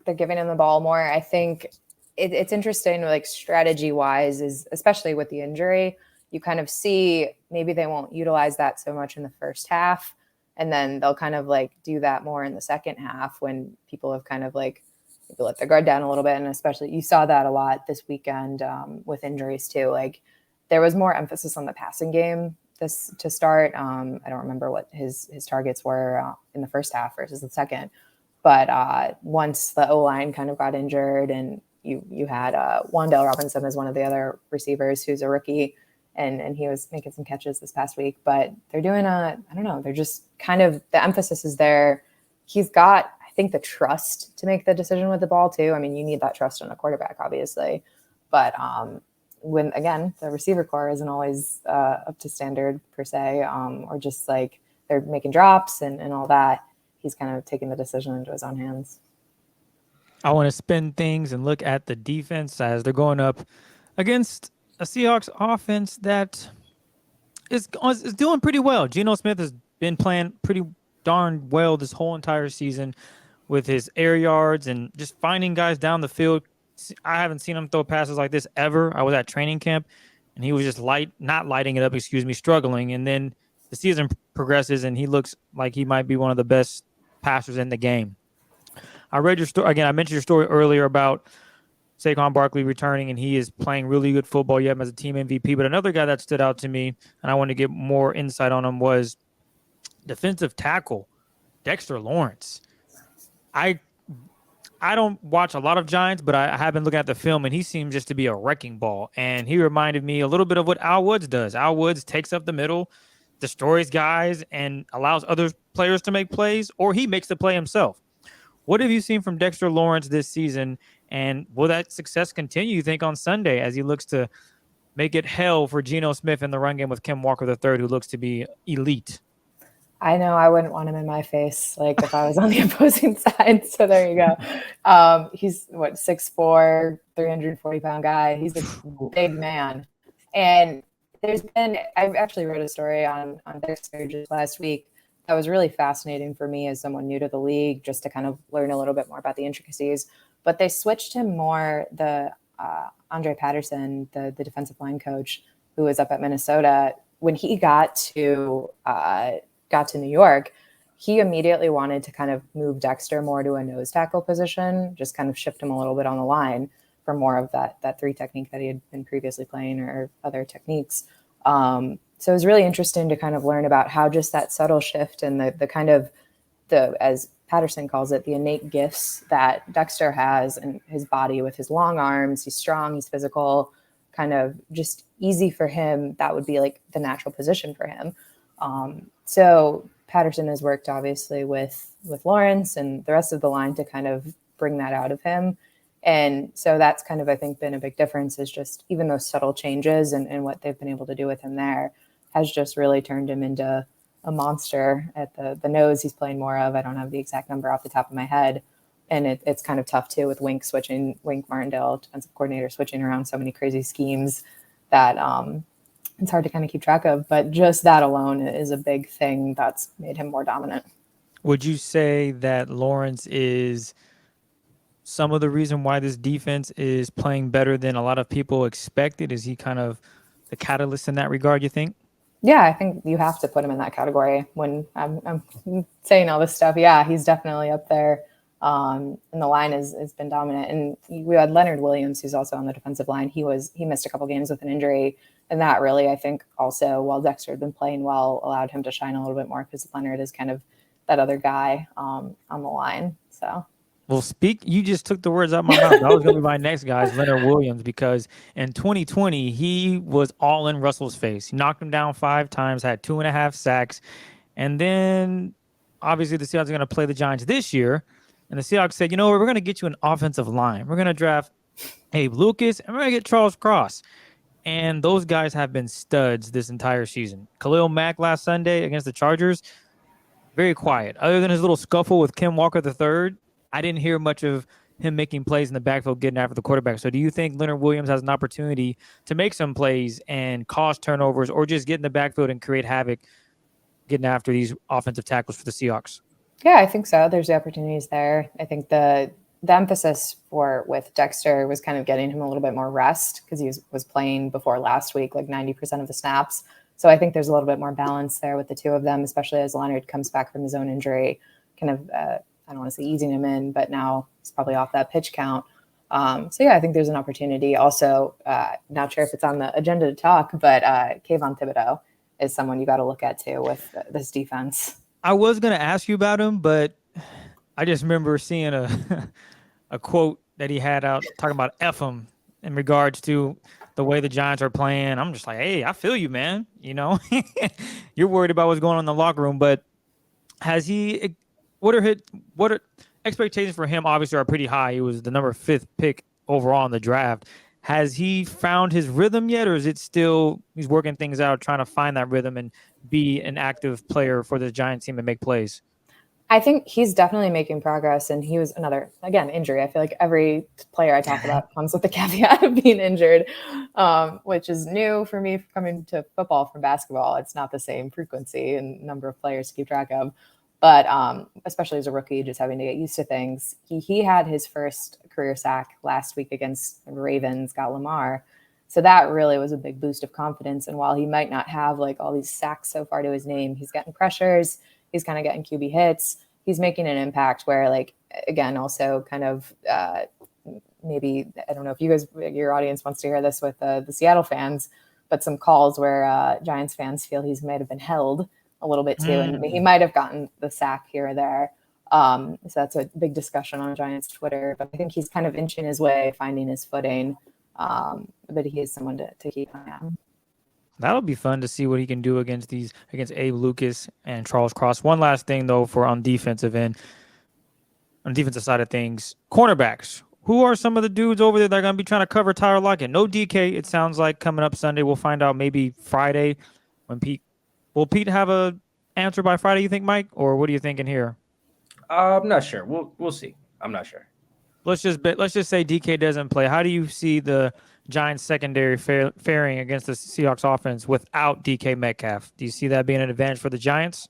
Speaker 5: they're giving him the ball more. I think it's interesting, like strategy wise, is especially with the injury, you kind of see maybe they won't utilize that so much in the first half. And then they'll kind of like do that more in the second half when people have kind of like maybe let their guard down a little bit. And especially you saw that a lot this weekend with injuries too. Like there was more emphasis on the passing game to start. I don't remember what his targets were in the first half versus the second. But once the O-line kind of got injured and you had Wan'Dale Robinson as one of the other receivers who's a rookie, and he was making some catches this past week. But they're doing I don't know, they're just kind of, the emphasis is there. He's got, I think, the trust to make the decision with the ball too. I mean, you need that trust in a quarterback, obviously. But when, again, the receiver core isn't always up to standard per se, or just like they're making drops and all that, he's kind of taking the decision into his own hands.
Speaker 4: I want to spin things and look at the defense as they're going up against a Seahawks offense that is doing pretty well. Geno Smith has been playing pretty darn well this whole entire season with his air yards and just finding guys down the field. I haven't seen him throw passes like this ever. I was at training camp, and he was just not lighting it up, struggling. And then the season progresses, and he looks like he might be one of the best passers in the game. I read your story. Again, I mentioned your story earlier about Saquon Barkley returning, and he is playing really good football. You have him as a team MVP. But another guy that stood out to me, and I want to get more insight on him, was defensive tackle Dexter Lawrence. I don't watch a lot of Giants, but I have been looking at the film, and he seems just to be a wrecking ball. And he reminded me a little bit of what Al Woods does. Al Woods takes up the middle, destroys guys, and allows other players to make plays, or he makes the play himself. What have you seen from Dexter Lawrence this season, and will that success continue, you think, on Sunday as he looks to make it hell for Geno Smith in the run game with Ken Walker III, who looks to be elite?
Speaker 5: I know I wouldn't want him in my face, like if I was on the opposing side. So there you go. He's 6'4", 340-pound guy. He's a big man. And I've actually wrote a story on Dexter just last week that was really fascinating for me as someone new to the league, just to kind of learn a little bit more about the intricacies. But they switched him more. The Andre Patterson, the defensive line coach who was up at Minnesota, when he got to New York, he immediately wanted to kind of move Dexter more to a nose tackle position, just kind of shift him a little bit on the line for more of that 3 technique that he had been previously playing or other techniques. So it was really interesting to kind of learn about how just that subtle shift and the kind of as Patterson calls it, the innate gifts that Dexter has in his body with his long arms. He's strong, he's physical, kind of just easy for him. That would be like the natural position for him. So Patterson has worked obviously with Lawrence and the rest of the line to kind of bring that out of him. And so that's kind of, I think, been a big difference, is just even those subtle changes and what they've been able to do with him there has just really turned him into a monster at the nose he's playing more of. I don't have the exact number off the top of my head. And it's kind of tough too with Wink Martindale, defensive coordinator, switching around so many crazy schemes that it's hard to kind of keep track of. But just that alone is a big thing that's made him more dominant.
Speaker 4: Would you say that Lawrence is some of the reason why this defense is playing better than a lot of people expected? Is he kind of the catalyst in that regard, you think?
Speaker 5: Yeah, I think you have to put him in that category when I'm saying all this stuff. Yeah, he's definitely up there. And the line has been dominant. And we had Leonard Williams, who's also on the defensive line. He missed a couple games with an injury. And that really, I think, also, while Dexter had been playing well, allowed him to shine a little bit more, because Leonard is kind of that other guy on the line. So.
Speaker 4: Well, you just took the words out of my mouth. That was going to be my next guy, is Leonard Williams, because in 2020, he was all in Russell's face. He knocked him down 5 times, had 2.5 sacks. And then, obviously, the Seahawks are going to play the Giants this year. And the Seahawks said, you know what, we're going to get you an offensive line. We're going to draft Abe Lucas, and we're going to get Charles Cross. And those guys have been studs this entire season. Khalil Mack last Sunday against the Chargers, very quiet. Other than his little scuffle with Kim Walker III, I didn't hear much of him making plays in the backfield, getting after the quarterback. So do you think Leonard Williams has an opportunity to make some plays and cause turnovers, or just get in the backfield and create havoc getting after these offensive tackles for the Seahawks?
Speaker 5: Yeah, I think so. There's the opportunities there. I think the emphasis with Dexter was kind of getting him a little bit more rest, because he was playing before last week, like 90% of the snaps. So I think there's a little bit more balance there with the two of them, especially as Leonard comes back from his own injury, kind of, I don't want to say easing him in, but now he's probably off that pitch count. So yeah, I think there's an opportunity. Also, not sure if it's on the agenda to talk, but Kayvon Thibodeau is someone you got to look at too with this defense.
Speaker 4: I was going to ask you about him, but I just remember seeing a quote that he had out talking about F him in regards to the way the Giants are playing. I'm just like, hey, I feel you, man. You know, you're worried about what's going on in the locker room, but has he? What are expectations for him? Obviously, are pretty high. He was the number 5th pick overall in the draft. Has he found his rhythm yet, or is it still he's working things out, trying to find that rhythm and be an active player for the Giants team and make plays?
Speaker 5: I think he's definitely making progress, and he was another, again, injury. I feel like every player I talk about comes with the caveat of being injured, which is new for me coming to football from basketball. It's not the same frequency and number of players to keep track of. But especially as a rookie, just having to get used to things. He had his first career sack last week against the Ravens, got Lamar. So that really was a big boost of confidence. And while he might not have like all these sacks so far to his name, he's getting pressures. He's kind of getting QB hits. He's making an impact where, like, again, also kind of maybe, I don't know if your audience wants to hear this with the Seattle fans, but some calls where Giants fans feel he's might have been held a little bit too, and he might have gotten the sack here or there. So that's a big discussion on Giants Twitter, but I think he's kind of inching his way, finding his footing. But he is someone to keep an eye on.
Speaker 4: That'll be fun to see what he can do against Abe Lucas and Charles Cross. One last thing though, on defensive side of things, cornerbacks. Who are some of the dudes over there that are going to be trying to cover Tyler Lockett? No DK, it sounds like, coming up Sunday. We'll find out maybe Friday when Pete. Will Pete have a answer by Friday, you think, Mike? Or what are you thinking here?
Speaker 3: I'm not sure. We'll see. I'm not sure.
Speaker 4: Let's just say DK doesn't play. How do you see the Giants secondary faring against the Seahawks offense without DK Metcalf? Do you see that being an advantage for the Giants?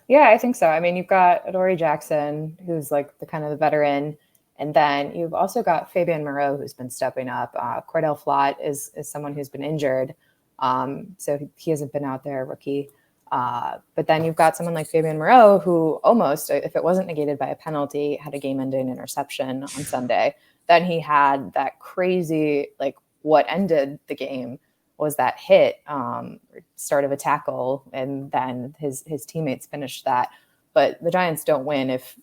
Speaker 5: Yeah, I think so. I mean, you've got Adoree Jackson, who's like the kind of the veteran, And then you've also got Fabian Moreau, who's been stepping up. Cordell Flott is someone who's been injured. So he hasn't been out there, rookie. But then you've got someone like Fabian Moreau, who almost, if it wasn't negated by a penalty, had a game-ending interception on Sunday. Then he had that crazy, like what ended the game was that hit, start of a tackle, and then his teammates finished that. But the Giants don't win if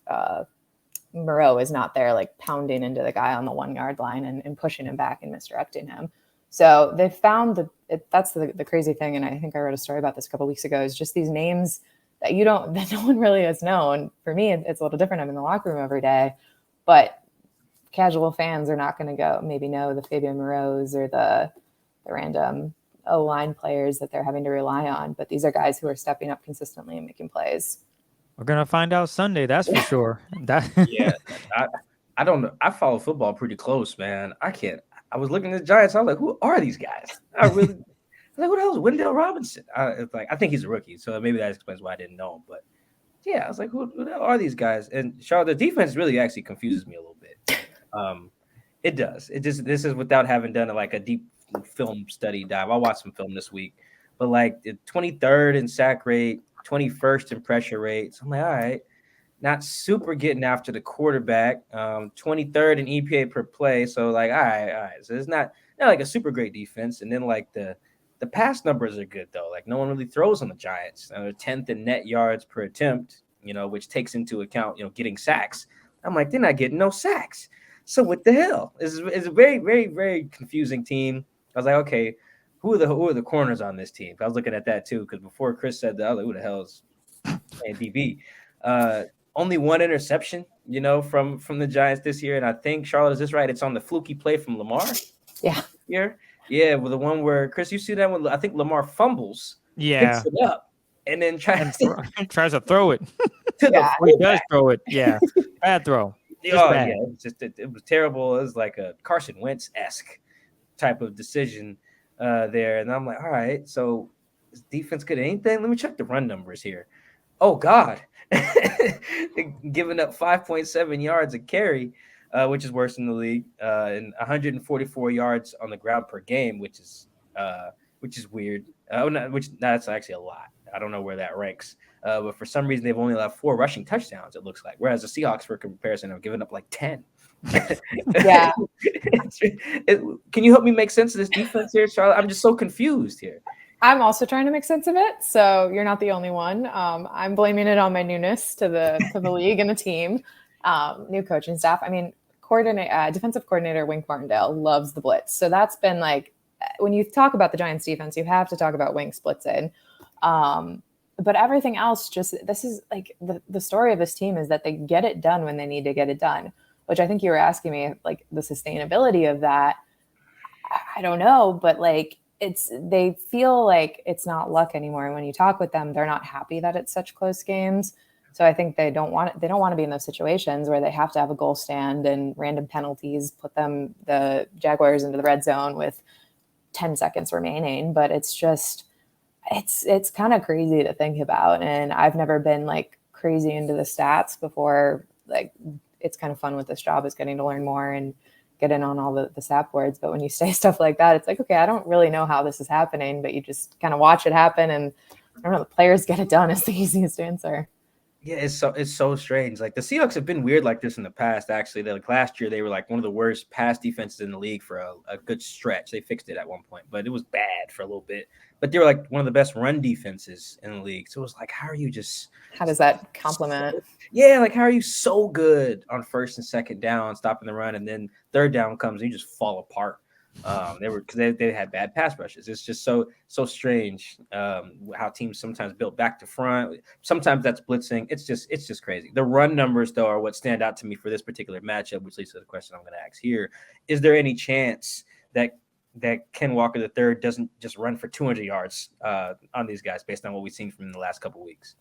Speaker 5: Moreau is not there, like pounding into the guy on the 1 yard line and pushing him back and misdirecting him. So they found that's the crazy thing. And I think I wrote a story about this a couple of weeks ago, is just these names that that no one really has known. For me, it's a little different. I'm in the locker room every day, but casual fans are not going to go maybe know the Fabian Moreaus or the random O-line players that they're having to rely on. But these are guys who are stepping up consistently and making plays.
Speaker 4: We're going to find out Sunday, that's for sure.
Speaker 3: Yeah, I don't know. I follow football pretty close, man. I was looking at the Giants. I was like, who are these guys? I was like, who the hell is Wendell Robinson? I think he's a rookie, so maybe that explains why I didn't know him. But yeah, I was like, who the hell are these guys? And Charlotte, the defense really actually confuses me a little bit. It does. This is without having done a deep film study dive. I'll watch some film this week, but like the 23rd in sack rate, 21st in pressure rate. So I'm like, all right, not super getting after the quarterback. 23rd in EPA per play. So like, all right. So it's not like a super great defense. And then like the pass numbers are good though. Like no one really throws on the Giants. 10th in net yards per attempt, which takes into account, getting sacks. I'm like, they're not getting no sacks. So what the hell? It's a very, very, very confusing team. I was like, okay, who are the corners on this team? I was looking at that too, because before Chris said that, I was like, who the hell is playing DB? Only 1 interception, from the Giants this year. And I think, Charlotte, is this right? It's on the fluky play from Lamar.
Speaker 5: Yeah.
Speaker 3: Here. Yeah, well, the one where, Chris, you see that one? I think Lamar fumbles.
Speaker 4: Yeah.
Speaker 3: Picks it up. And then tries
Speaker 4: to throw it.
Speaker 3: He
Speaker 4: does throw it. Yeah. Bad throw.
Speaker 3: Bad. Yeah, it was terrible. It was like a Carson Wentz-esque type of decision there. And I'm like, all right, so is defense good at anything? Let me check the run numbers here. Oh, God. Giving up 5.7 yards a carry, which is worse in the league, and 144 yards on the ground per game, which is weird. That's actually a lot. I don't know where that ranks. But for some reason, they've only allowed 4 rushing touchdowns, it looks like. Whereas the Seahawks, for comparison, have given up like 10.
Speaker 5: Yeah.
Speaker 3: Can you help me make sense of this defense here, Charlotte? I'm just so confused here.
Speaker 5: I'm also trying to make sense of it. So you're not the only one. I'm blaming it on my newness to the league and the team, new coaching staff. I mean, defensive coordinator Wink Martindale loves the blitz. So that's been like, when you talk about the Giants defense, you have to talk about Wink blitzing. But everything else, this is like the story of this team is that they get it done when they need to get it done, which I think you were asking me, like the sustainability of that. I don't know, but like they feel like it's not luck anymore. And when you talk with them, they're not happy that it's such close games. So I think they don't want to be in those situations where they have to have a goal stand and random penalties put the Jaguars into the red zone with 10 seconds remaining. But it's just, it's kind of crazy to think about. And I've never been like crazy into the stats before. Like it's kind of fun with this job, is getting to learn more and get in on all the stat boards. But when you say stuff like that, it's like, okay, I don't really know how this is happening, but you just kind of watch it happen. And I don't know, the players get it done is the easiest answer.
Speaker 3: Yeah, it's so strange. Like the Seahawks have been weird like this in the past. Actually, like last year they were like one of the worst pass defenses in the league for a good stretch. They fixed it at one point, but it was bad for a little bit. But they were like one of the best run defenses in the league. So it was like, how does that complement? Yeah, like how are you so good on first and second down, stopping the run, and then third down comes and you just fall apart. They had bad pass rushes. It's just so strange how teams sometimes build back to front. Sometimes that's blitzing. It's just crazy. The run numbers though are what stand out to me for this particular matchup, which leads to the question I'm going to ask here: is there any chance that Ken Walker III doesn't just run for 200 yards on these guys based on what we've seen from the last couple of weeks?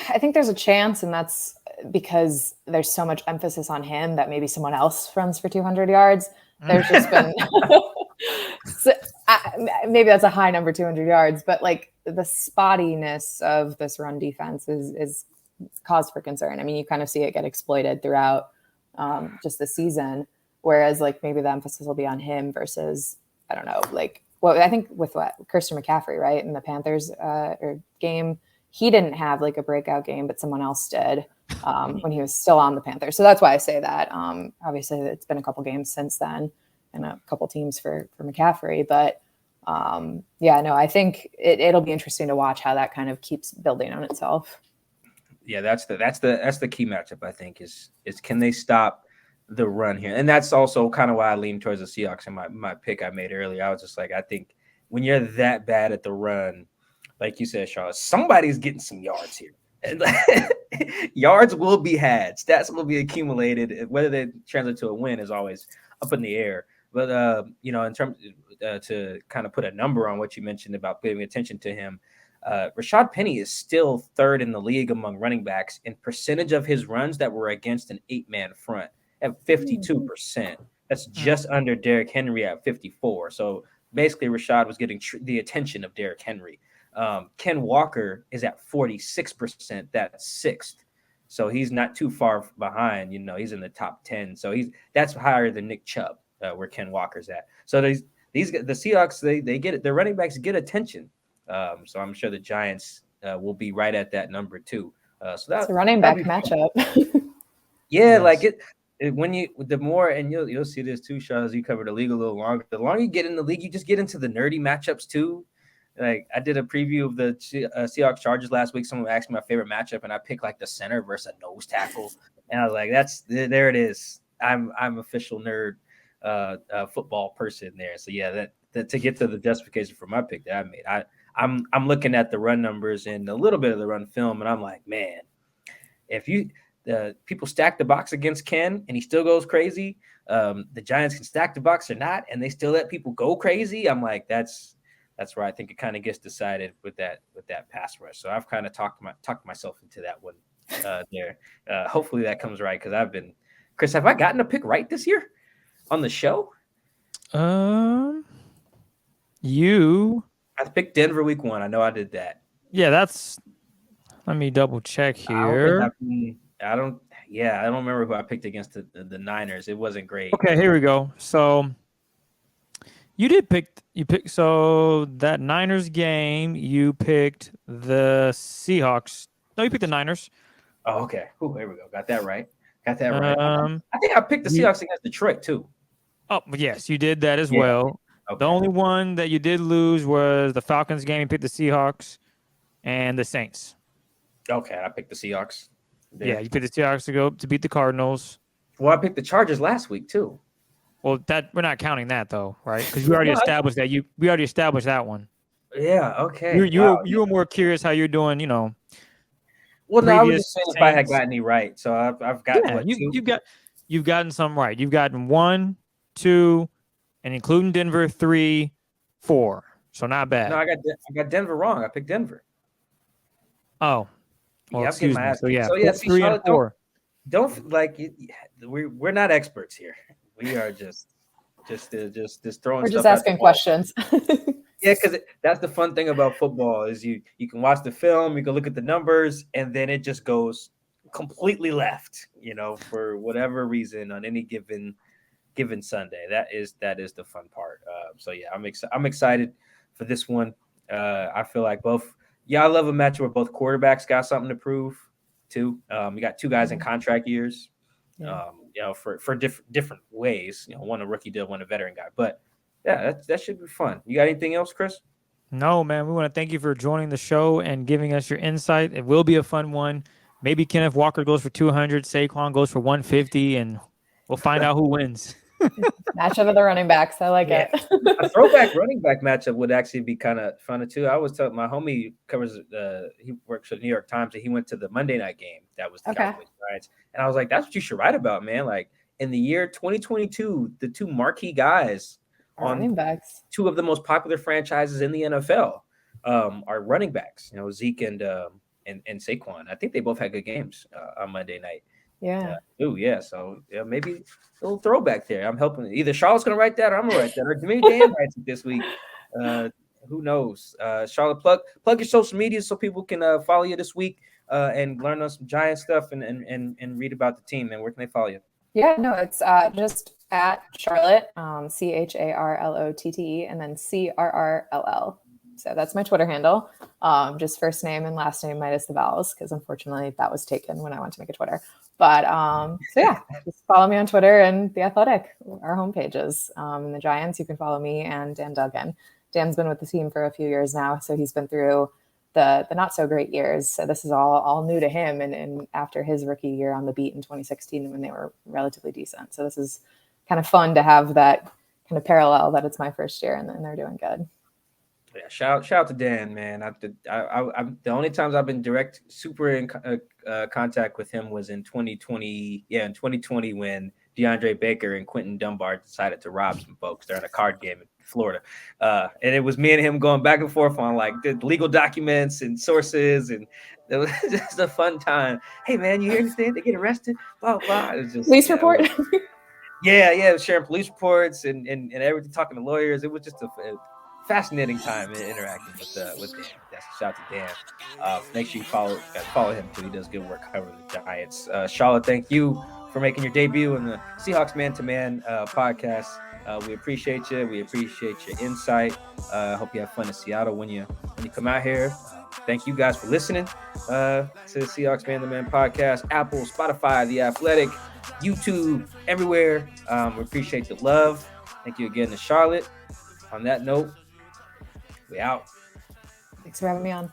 Speaker 5: I think there's a chance, and that's because there's so much emphasis on him that maybe someone else runs for 200 yards. There's just been maybe that's a high number, 200 yards, but like the spottiness of this run defense is cause for concern. I mean, you kind of see it get exploited throughout just this season. Whereas like maybe the emphasis will be on him versus, I don't know, like, well, I think with Christian McCaffrey, right, in the Panthers game, he didn't have like a breakout game, but someone else did when he was still on the Panthers. So that's why I say that. Obviously, it's been a couple games since then and a couple teams for McCaffrey. But I think it'll be interesting to watch how that kind of keeps building on itself.
Speaker 3: Yeah, that's the key matchup, I think, is can they stop the run here? And that's also kind of why I lean towards the Seahawks in my pick I made earlier. I was just like, I think when you're that bad at the run, like you said, Charlotte, somebody's getting some yards here. And yards will be had. Stats will be accumulated. Whether they translate to a win is always up in the air. But, in terms to kind of put a number on what you mentioned about paying attention to him, Rashad Penny is still third in the league among running backs in percentage of his runs that were against an 8-man front at 52%. That's just under Derrick Henry at 54%. So basically, Rashad was getting the attention of Derrick Henry. Ken Walker is at 46%. That's sixth. So he's not too far behind. He's in the top 10. So that's higher than Nick Chubb, where Ken Walker's at. So the Seahawks, they get it. Their running backs get attention. So I'm sure the Giants will be right at that number too. So that's
Speaker 5: a running back matchup.
Speaker 3: Yeah, yes. Like it when you the more, and you'll see this too, Shaw, as you cover the league a little longer. The longer you get in the league, you just get into the nerdy matchups too. Like I did a preview of the Seahawks Chargers last week. Someone asked me my favorite matchup, and I picked like the center versus a nose tackle, and I was like, there it is. I'm official nerd football person there. So yeah, that to get to the justification for my pick that I made, I'm looking at the run numbers and a little bit of the run film, and I'm like, man, if people stack the box against Ken and he still goes crazy, the Giants can stack the box or not, and they still let people go crazy. I'm like, that's where I think it kind of gets decided with that pass rush. So I've kind of talked myself into that one there. Hopefully that comes right, because Chris, have I gotten a pick right this year on the show?
Speaker 4: I
Speaker 3: picked Denver week 1. I know I did that.
Speaker 4: Yeah, let me double check here.
Speaker 3: I don't remember who I picked against the Niners. It wasn't great.
Speaker 4: Okay, here we go. So so that Niners game, you picked the Seahawks. No, you picked the Niners.
Speaker 3: Oh, okay. Ooh, there we go. Got that right. I think I picked the Seahawks against Detroit too.
Speaker 4: Oh, yes, you did that as well. Okay. The only one that you did lose was the Falcons game. You picked the Seahawks and the Saints.
Speaker 3: Okay, I picked the Seahawks.
Speaker 4: Yeah, you picked the Seahawks to beat the Cardinals.
Speaker 3: Well, I picked the Chargers last week too.
Speaker 4: Well, we're not counting that though, right? Because we already established that. We already established that one.
Speaker 3: Yeah. Okay.
Speaker 4: You were more curious how you're doing.
Speaker 3: Well, no, I was just saying if I had gotten any right. So I've got
Speaker 4: you've gotten some right. You've gotten 1, 2, and including Denver 3, 4. So not bad.
Speaker 3: No, I got Denver wrong. I picked Denver.
Speaker 4: Oh, well, excuse me. So yeah, 3 and 4.
Speaker 3: Don't we're not experts here. We are just throwing.
Speaker 5: We're just asking questions.
Speaker 3: Yeah, because that's the fun thing about football is you can watch the film, you can look at the numbers, and then it just goes completely left. For whatever reason on any given Sunday. That is the fun part. So yeah, I'm excited for this one. I feel like I love a matchup where both quarterbacks got something to prove too. We got two guys in contract years.
Speaker 5: Yeah.
Speaker 3: For different ways. One a rookie deal, one a veteran guy. But yeah, that should be fun. You got anything else, Chris?
Speaker 4: No, man. We want to thank you for joining the show and giving us your insight. It will be a fun one. Maybe Kenneth Walker goes for 200, Saquon goes for 150, and we'll find out who wins.
Speaker 5: Matchup of the running backs. I like it.
Speaker 3: A throwback running back matchup would actually be kind of fun too. I was telling my homie he works for the New York Times, and he went to the Monday night game. That was the Cowboys Giants, and I was like, "That's what you should write about, man." Like in the year 2022, the two marquee guys on
Speaker 5: running backs,
Speaker 3: two of the most popular franchises in the NFL, are running backs. Zeke and Saquon. I think they both had good games on Monday night.
Speaker 5: Yeah.
Speaker 3: So maybe a little throwback there. I'm helping. Either Charlotte's gonna write that, or I'm gonna write that, or maybe Dan writes it this week. Who knows? Charlotte, plug your social media so people can follow you this week and learn on some Giant stuff and read about the team. And where can they follow you?
Speaker 5: Yeah, no, it's just at Charlotte, CHARLOTTE, and then CRRLL. So that's my Twitter handle. Just first name and last name minus the vowels, because unfortunately that was taken when I went to make a Twitter. But so yeah, just follow me on Twitter and The Athletic, our homepages. And the Giants, you can follow me and Dan Duggan. Dan's been with the team for a few years now, so he's been through the not so great years. So this is all new to him. And after his rookie year on the beat in 2016, when they were relatively decent. So this is kind of fun to have that kind of parallel that it's my first year and they're doing good.
Speaker 3: Yeah, shout out to Dan, man. I'm the only times I've been direct super in contact with him was in 2020. Yeah, in 2020 when DeAndre Baker and Quentin Dunbar decided to rob some folks during a card game in Florida, and it was me and him going back and forth on like the legal documents and sources, and it was just a fun time. Hey, man, you hear anything? They get arrested? Blah blah. It was just
Speaker 5: police report.
Speaker 3: Yeah, sharing police reports and everything, talking to lawyers. It was just a fascinating time interacting with Dan. That's shout out to Dan. Make sure you follow him too. He does good work covering the Giants. Charlotte, thank you for making your debut in the Seahawks Man to Man podcast. We appreciate you. We appreciate your insight. Hope you have fun in Seattle when you come out here. Thank you guys for listening to the Seahawks Man to Man podcast. Apple, Spotify, The Athletic, YouTube, everywhere. We appreciate the love. Thank you again to Charlotte. On that note, we out.
Speaker 5: Thanks for having me on.